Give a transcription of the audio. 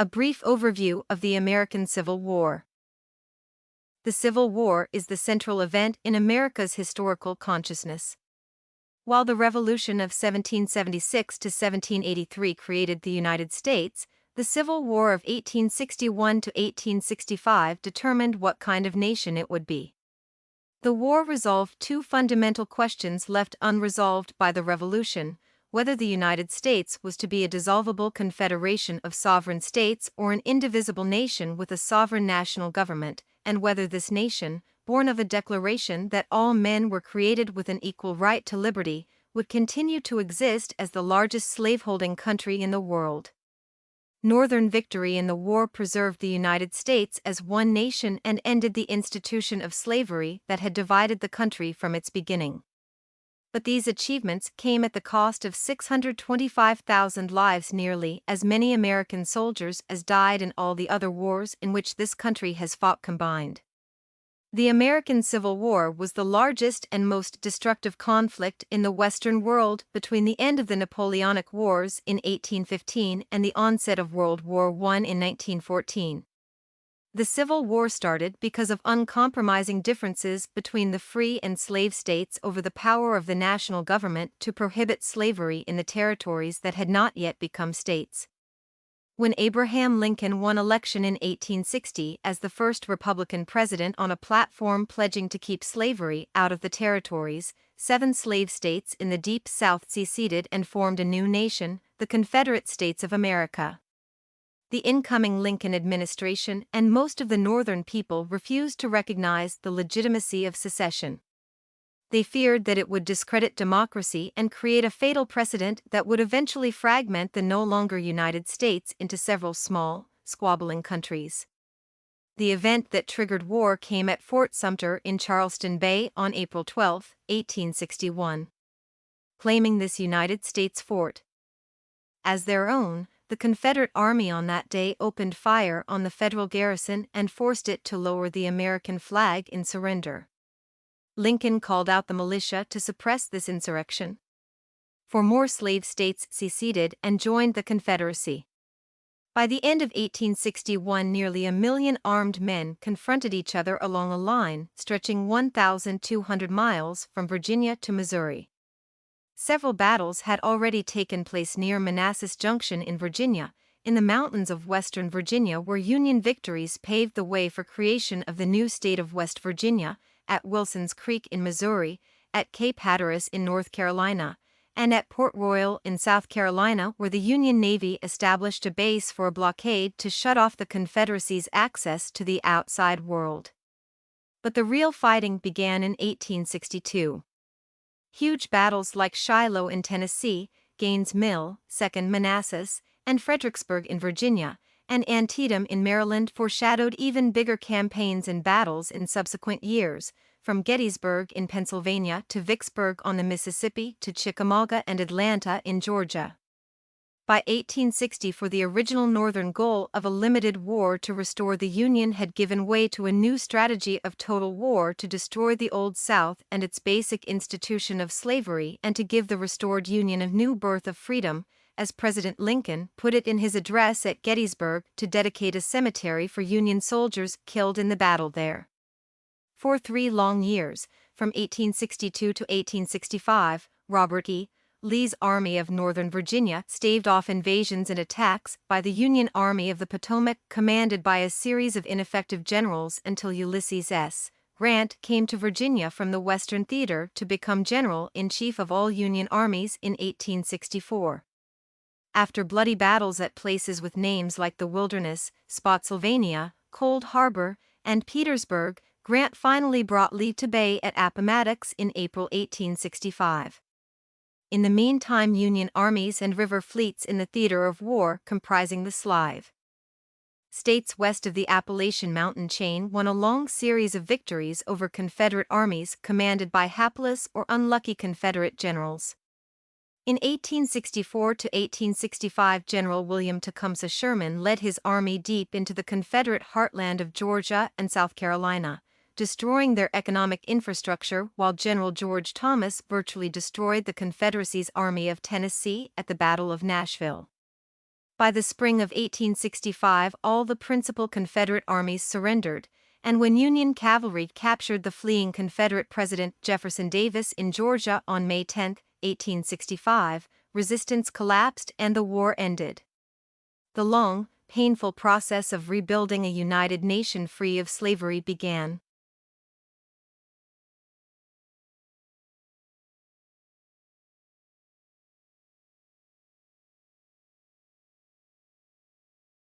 A brief overview of the American Civil War. The Civil War is the central event in America's historical consciousness. While the Revolution of 1776 to 1783 created the United States, the Civil War of 1861 to 1865 determined what kind of nation it would be. The war resolved two fundamental questions left unresolved by the Revolution: whether the United States was to be a dissolvable confederation of sovereign states or an indivisible nation with a sovereign national government, and whether this nation, born of a declaration that all men were created with an equal right to liberty, would continue to exist as the largest slaveholding country in the world. Northern victory in the war preserved the United States as one nation and ended the institution of slavery that had divided the country from its beginning. But these achievements came at the cost of 625,000 lives, nearly as many American soldiers as died in all the other wars in which this country has fought combined. The American Civil War was the largest and most destructive conflict in the Western world between the end of the Napoleonic Wars in 1815 and the onset of World War I in 1914. The Civil War started because of uncompromising differences between the free and slave states over the power of the national government to prohibit slavery in the territories that had not yet become states. When Abraham Lincoln won election in 1860 as the first Republican president on a platform pledging to keep slavery out of the territories, 7 slave states in the Deep South seceded and formed a new nation, the Confederate States of America. The incoming Lincoln administration and most of the Northern people refused to recognize the legitimacy of secession. They feared that it would discredit democracy and create a fatal precedent that would eventually fragment the no longer United States into several small, squabbling countries. The event that triggered war came at Fort Sumter in Charleston Bay on April 12, 1861. Claiming this United States fort as their own, the Confederate Army on that day opened fire on the Federal garrison and forced it to lower the American flag in surrender. Lincoln called out the militia to suppress this insurrection. 4 more slave states seceded and joined the Confederacy. By the end of 1861, nearly 1 million armed men confronted each other along a line stretching 1,200 miles from Virginia to Missouri. Several battles had already taken place near Manassas Junction in Virginia, in the mountains of western Virginia, where Union victories paved the way for creation of the new state of West Virginia, at Wilson's Creek in Missouri, at Cape Hatteras in North Carolina, and at Port Royal in South Carolina, where the Union Navy established a base for a blockade to shut off the Confederacy's access to the outside world. But the real fighting began in 1862. Huge battles like Shiloh in Tennessee, Gaines' Mill, 2nd Manassas, and Fredericksburg in Virginia, and Antietam in Maryland foreshadowed even bigger campaigns and battles in subsequent years, from Gettysburg in Pennsylvania to Vicksburg on the Mississippi to Chickamauga and Atlanta in Georgia. By 1860, the original Northern goal of a limited war to restore the Union had given way to a new strategy of total war to destroy the Old South and its basic institution of slavery and to give the restored Union a new birth of freedom, as President Lincoln put it in his address at Gettysburg, to dedicate a cemetery for Union soldiers killed in the battle there. For 3 long years, from 1862 to 1865, Robert E. Lee's Army of Northern Virginia staved off invasions and attacks by the Union Army of the Potomac, commanded by a series of ineffective generals, until Ulysses S. Grant came to Virginia from the Western Theater to become General-in-Chief of all Union armies in 1864. After bloody battles at places with names like the Wilderness, Spotsylvania, Cold Harbor, and Petersburg, Grant finally brought Lee to bay at Appomattox in April 1865. In the meantime, Union armies and river fleets in the theater of war, comprising the Slave states west of the Appalachian Mountain chain, won a long series of victories over Confederate armies commanded by hapless or unlucky Confederate generals. In 1864 to 1865, General William Tecumseh Sherman led his army deep into the Confederate heartland of Georgia and South Carolina, destroying their economic infrastructure, while General George Thomas virtually destroyed the Confederacy's Army of Tennessee at the Battle of Nashville. By the spring of 1865, all the principal Confederate armies surrendered, and when Union cavalry captured the fleeing Confederate President Jefferson Davis in Georgia on May 10, 1865, resistance collapsed and the war ended. The long, painful process of rebuilding a united nation free of slavery began.